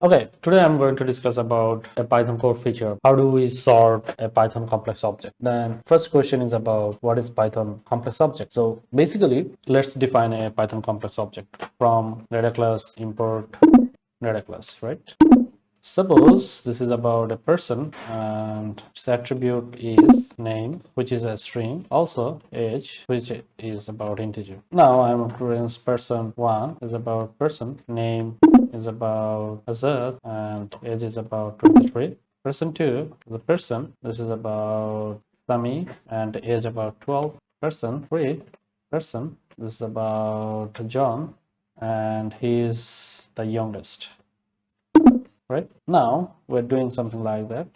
Okay, today I'm going to discuss about a Python core feature. How do we sort a Python complex object? Then first question is about what is Python complex object. So basically, let's define a Python complex object from data class import data class, right? Suppose this is about a person and its attribute is name, which is a string, also age, which is about integer. Now I'm doing person 1 is about person, name is about Azad, and age is about 23. Person 2 is a person, this is about Sami, and age about 12. Person 3, person, this is about John, and he is the youngest. Right now we're doing something like that.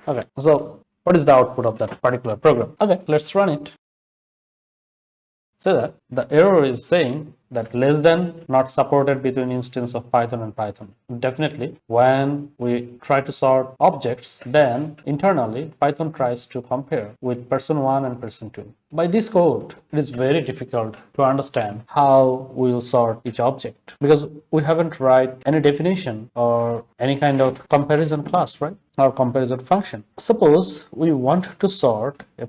Okay, so what is the output of that particular program? Okay, let's run it. So that the error is saying that less than not supported between instance of Python and Python. Definitely, when we try to sort objects, then internally Python tries to compare with person 1 and person 2. By this code, it is very difficult to understand how we will sort each object because we haven't write any definition or any kind of comparison class, right? Or comparison function. Suppose we want to sort a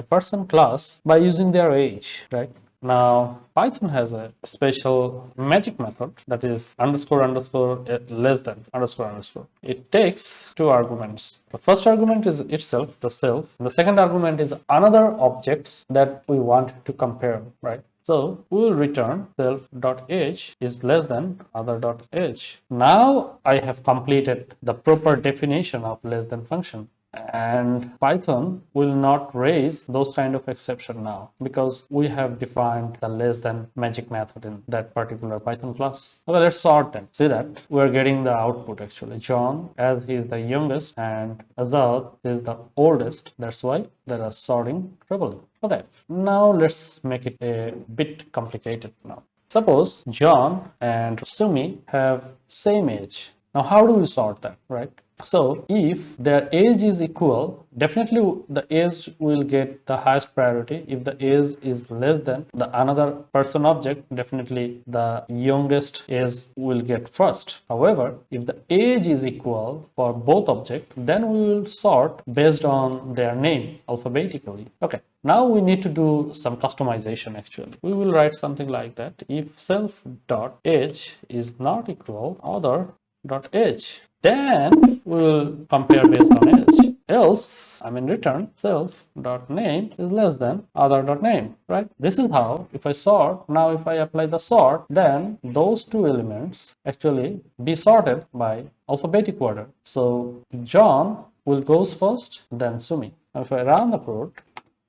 person class by using their age, right? Now, Python has a special magic method that is underscore underscore less than underscore underscore. It takes two arguments. The first argument is itself, the self. The second argument is another objects that we want to compare, right? So we will return self.age is less than other.age. Now I have completed the proper definition of less than function. And Python will not raise those kind of exception now because we have defined the less than magic method in that particular Python class. Okay, let's sort them. See that we're getting the output actually. John, as he is the youngest, and Azad is the oldest. That's why there are sorting trouble. Okay, now let's make it a bit complicated now. Suppose John and Sumi have same age. Now how do we sort that, right? So if their age is equal, definitely the age will get the highest priority. If the age is less than the another person object, definitely the youngest age will get first. However, if the age is equal for both objects, then we will sort based on their name alphabetically. Okay, now we need to do some customization actually. We will write something like that. If self.age is not equal other.age, then we will compare based on age. Else, return self.name is less than other.name, right? This is how, if I sort, now if I apply the sort, then those two elements actually be sorted by alphabetic order. So John will goes first, then Sumi. Now if I run the code,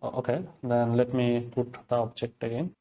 okay, then let me put the object again.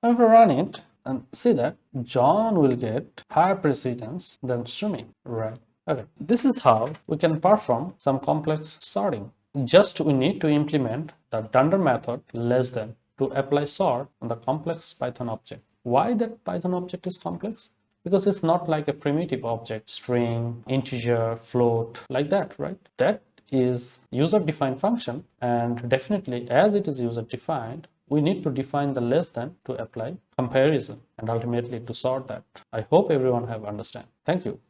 Now if I run it, and see that John will get higher precedence than Sumi, right? Okay, this is how we can perform some complex sorting. Just we need to implement the dunder method less than to apply sort on the complex Python object. Why that Python object is complex? Because it's not like a primitive object, string, integer, float, like that, right? That is user-defined function, and definitely as it is user-defined, we need to define the less than to apply comparison and ultimately to sort that. I hope everyone have understand. Thank you.